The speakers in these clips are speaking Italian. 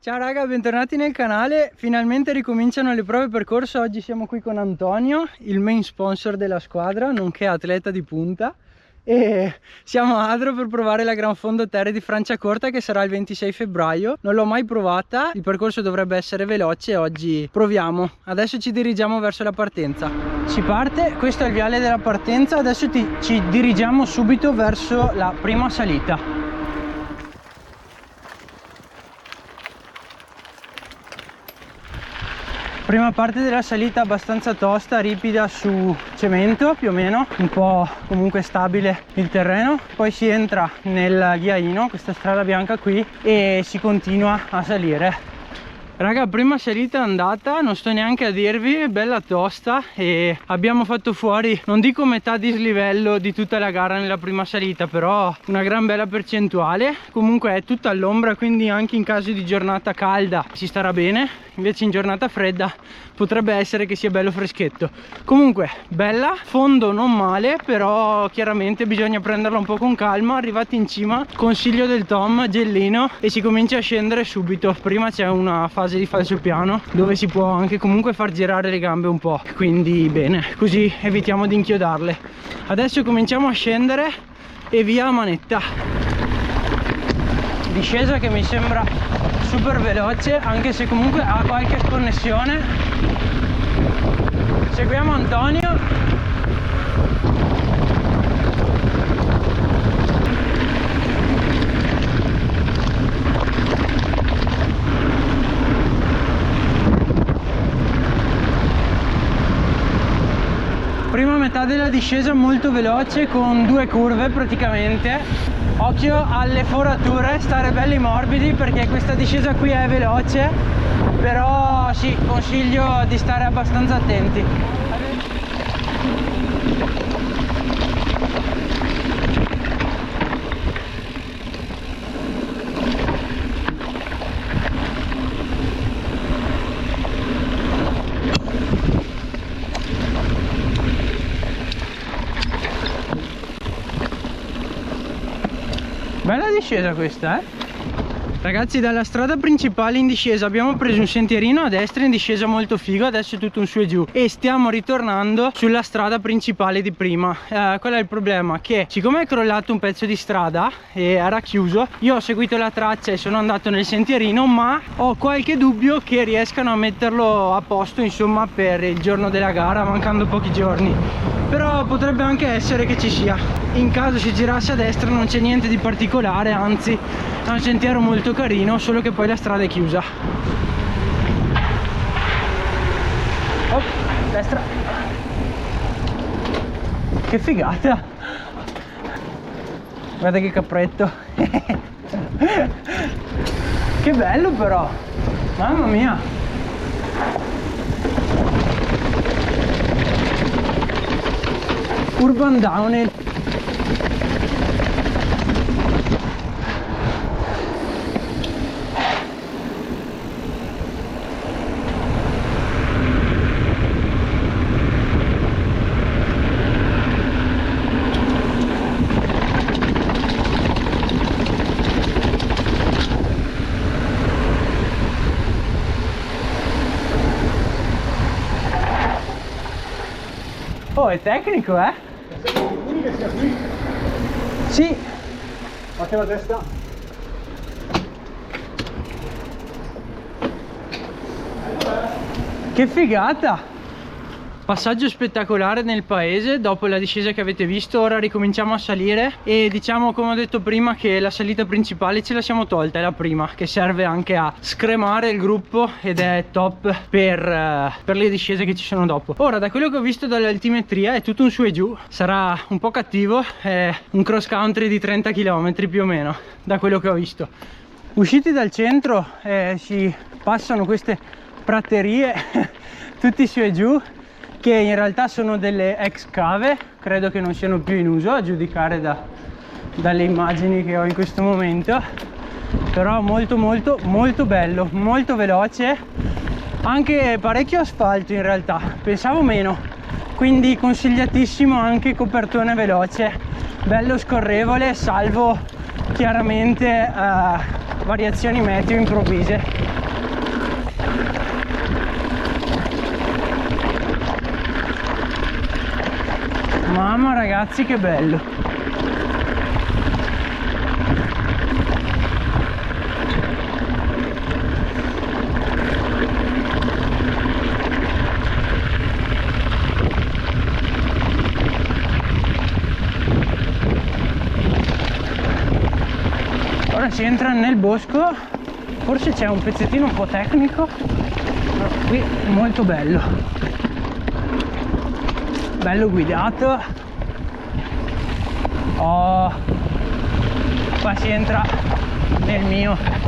Ciao raga, bentornati nel canale. Finalmente ricominciano le prove percorso. Oggi siamo qui con Antonio, il main sponsor della squadra, nonché atleta di punta. E siamo a Adro per provare la Gran Fondo Terre di Franciacorta, che sarà il 26 febbraio. Non l'ho mai provata, il percorso dovrebbe essere veloce e oggi proviamo. Adesso ci dirigiamo verso la partenza. Si parte, questo è il viale della partenza. Adesso ci dirigiamo subito verso la prima salita. Prima parte della salita abbastanza tosta, ripida su cemento più o meno, un po' comunque stabile il terreno. Poi si entra nel ghiaino, questa strada bianca qui, e si continua a salire. Raga, prima salita andata, non sto neanche a dirvi, è bella tosta e abbiamo fatto fuori, non dico metà dislivello di tutta la gara nella prima salita, però una gran bella percentuale. Comunque è tutta all'ombra, quindi anche in caso di giornata calda si starà bene, invece in giornata fredda potrebbe essere che sia bello freschetto. Comunque bella, fondo non male, però chiaramente bisogna prenderla un po' con calma. Arrivati in cima, consiglio del Tom, gellino, e si comincia a scendere subito. Prima c'è una fase di falsopiano dove si può anche comunque far girare le gambe un po', quindi bene, così evitiamo di inchiodarle. Adesso cominciamo a scendere e via a manetta. Discesa che mi sembra super veloce, anche se comunque ha qualche sconnessione. Seguiamo Antonio. Prima metà della discesa molto veloce con due curve praticamente. Occhio alle forature, stare belli morbidi perché questa discesa qui è veloce, però sì, consiglio di stare abbastanza attenti. Bella discesa questa, Ragazzi, dalla strada principale in discesa abbiamo preso un sentierino a destra in discesa molto figo, adesso è tutto un su e giù e stiamo ritornando sulla strada principale di prima. Qual è il problema? Che siccome è crollato un pezzo di strada e era chiuso, io ho seguito la traccia e sono andato nel sentierino, ma ho qualche dubbio che riescano a metterlo a posto, insomma, per il giorno della gara, mancando pochi giorni. Però potrebbe anche essere che ci sia. In caso si girasse a destra non c'è niente di particolare, anzi è un sentiero molto carino, solo che poi la strada è chiusa. Oh, destra. Che figata. Guarda che capretto. Che bello però. Mamma mia. Urban Downhill. Oh, è tecnico, Sicuri che sia qui? Sì. Fate la testa. Che figata! Passaggio spettacolare nel paese dopo la discesa che avete visto. Ora ricominciamo a salire e diciamo, come ho detto prima, che la salita principale ce la siamo tolta, è la prima, che serve anche a scremare il gruppo ed è top per le discese che ci sono dopo. Ora, da quello che ho visto dall'altimetria è tutto un su e giù, sarà un po' cattivo, è un cross country di 30 km più o meno, da quello che ho visto. Usciti dal centro si passano queste praterie tutti su e giù, che in realtà sono delle ex cave, credo che non siano più in uso a giudicare dalle immagini che ho in questo momento. Però molto bello, molto veloce, anche parecchio asfalto in realtà, pensavo meno, quindi consigliatissimo anche copertone veloce, bello scorrevole, salvo chiaramente variazioni meteo improvvise. Mamma ragazzi, che bello! Ora si entra nel bosco, forse c'è un pezzettino un po' tecnico, ma qui molto bello, bello guidato. Oh, qua si entra nel mio.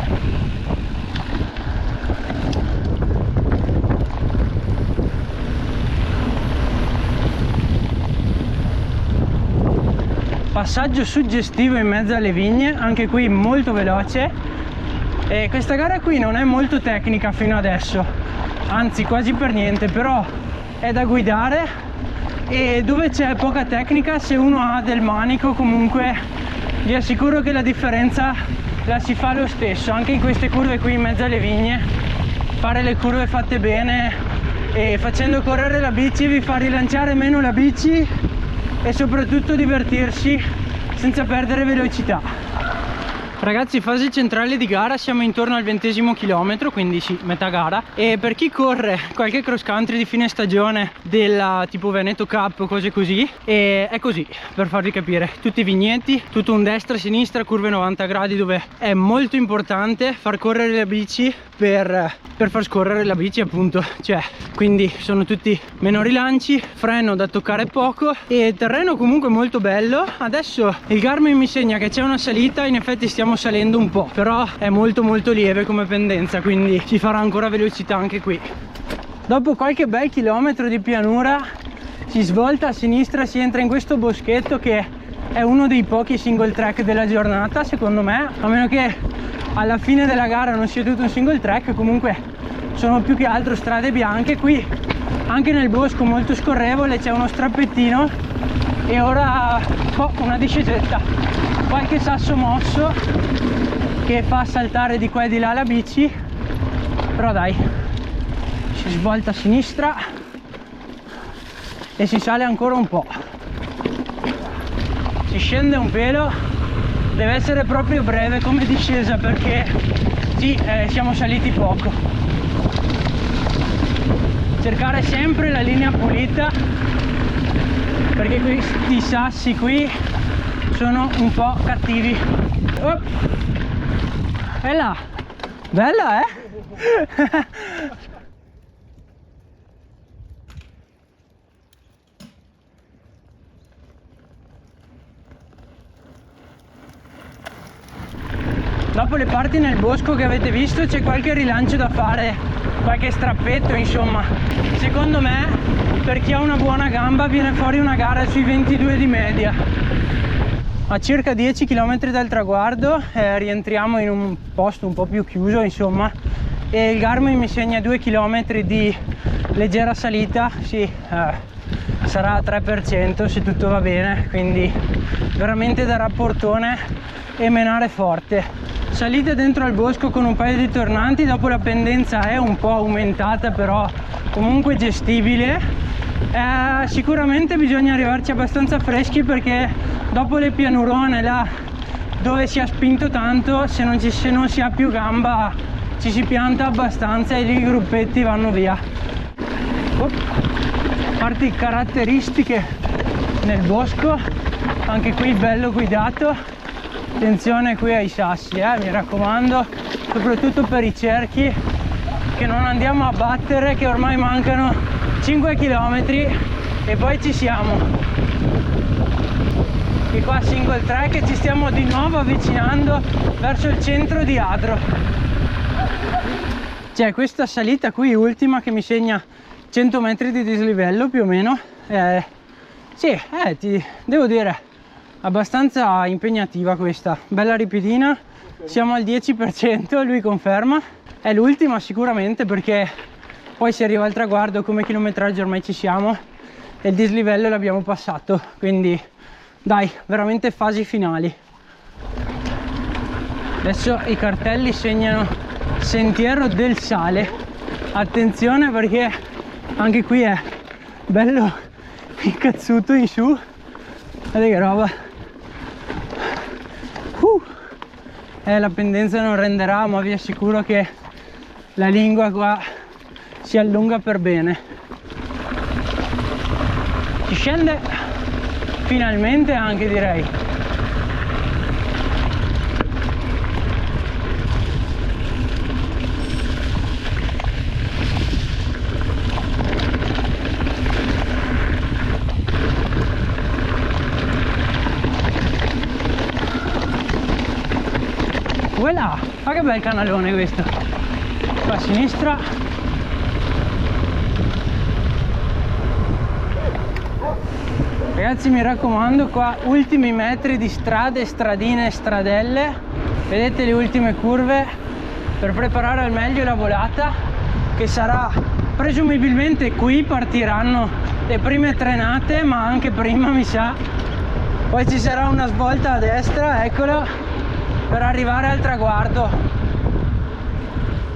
Passaggio suggestivo in mezzo alle vigne, anche qui molto veloce, e questa gara qui non è molto tecnica fino adesso, anzi quasi per niente, però è da guidare, e dove c'è poca tecnica, se uno ha del manico comunque vi assicuro che la differenza la si fa lo stesso. Anche in queste curve qui in mezzo alle vigne, fare le curve fatte bene e facendo correre la bici vi fa rilanciare meno la bici e soprattutto divertirsi senza perdere velocità. Ragazzi, fase centrale di gara, siamo intorno al 20° chilometro, quindi sì, metà gara. E per chi corre qualche cross country di fine stagione della tipo Veneto Cup o cose così, e è così, per farvi capire, tutti i vigneti, tutto un destra-sinistra, curve 90 gradi, dove è molto importante far correre le bici per far scorrere la bici, appunto. Cioè, quindi sono tutti meno rilanci, freno da toccare poco e terreno comunque molto bello. Adesso il Garmin mi segna che c'è una salita, in effetti stiamo salendo un po', però è molto lieve come pendenza, quindi ci farà ancora velocità anche qui. Dopo qualche bel chilometro di pianura si svolta a sinistra, si entra in questo boschetto che è uno dei pochi single track della giornata secondo me, a meno che alla fine della gara non sia tutto un single track. Comunque sono più che altro strade bianche. Qui anche nel bosco molto scorrevole, c'è uno strappettino e ora una discesetta, qualche sasso mosso che fa saltare di qua e di là la bici, però dai, si svolta a sinistra e si sale ancora un po', si scende un pelo, deve essere proprio breve come discesa perché sì, siamo saliti poco. Cercare sempre la linea pulita perché questi sassi qui sono un po' cattivi. Oh. Bella, bella, Dopo le parti nel bosco che avete visto c'è qualche rilancio da fare, qualche strappetto, insomma. Secondo me, per chi ha una buona gamba, viene fuori una gara sui 22 di media. A circa 10 km dal traguardo rientriamo in un posto un po' più chiuso, insomma, e il Garmin mi segna 2 km di leggera salita, sì, sarà a 3% se tutto va bene, quindi veramente da rapportone e menare forte. Salite dentro al bosco con un paio di tornanti, dopo la pendenza è un po' aumentata, però comunque gestibile. Sicuramente bisogna arrivarci abbastanza freschi perché dopo le pianurone là dove si ha spinto tanto, se non si ha più gamba ci si pianta abbastanza e lì i gruppetti vanno via. Parti caratteristiche nel bosco, anche qui bello guidato. Attenzione qui ai sassi, mi raccomando, soprattutto per i cerchi, che non andiamo a battere, che ormai mancano 5 km e poi ci siamo. E qua single track e ci stiamo di nuovo avvicinando verso il centro di Adro. C'è questa salita qui ultima che mi segna 100 metri di dislivello più o meno. Sì, ti devo dire abbastanza impegnativa questa, bella ripidina, siamo al 10%, lui conferma, è l'ultima sicuramente perché poi si arriva al traguardo, come chilometraggio ormai ci siamo e il dislivello l'abbiamo passato, quindi dai, veramente fasi finali. Adesso i cartelli segnano Sentiero del Sale. Attenzione perché anche qui è bello incazzuto in su. Guardate che roba. La pendenza non renderà, ma vi assicuro che la lingua qua si allunga per bene. Si scende finalmente anche, direi. Voilà, ma che bel canalone questo. Qua a sinistra. Ragazzi, mi raccomando, qua ultimi metri di strade, stradine e stradelle. Vedete le ultime curve per preparare al meglio la volata, che sarà presumibilmente qui. Partiranno le prime trenate, ma anche prima mi sa. Poi ci sarà una svolta a destra, eccola, per arrivare al traguardo.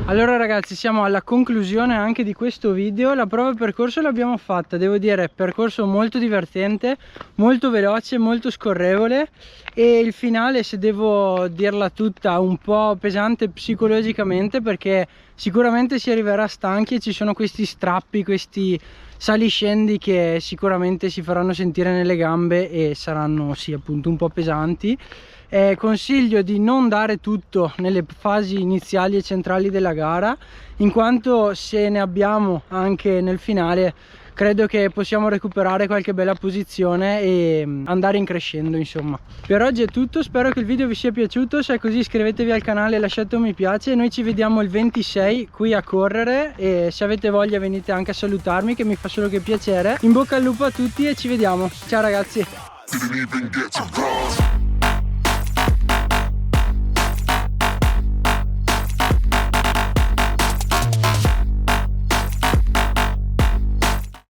Allora ragazzi, siamo alla conclusione anche di questo video. La prova percorso l'abbiamo fatta, devo dire, percorso molto divertente, molto veloce, molto scorrevole, e il finale, se devo dirla tutta, un po' pesante psicologicamente, perché sicuramente si arriverà stanchi e ci sono questi strappi, questi saliscendi che sicuramente si faranno sentire nelle gambe e saranno, sì, appunto un po' pesanti. Consiglio di non dare tutto nelle fasi iniziali e centrali della gara, in quanto se ne abbiamo anche nel finale credo che possiamo recuperare qualche bella posizione e andare in crescendo, insomma. Per oggi è tutto, spero che il video vi sia piaciuto. Se è così iscrivetevi al canale e lasciate un mi piace. Noi ci vediamo il 26 qui a correre, e se avete voglia venite anche a salutarmi, che mi fa solo che piacere. In bocca al lupo a tutti e ci vediamo, ciao ragazzi.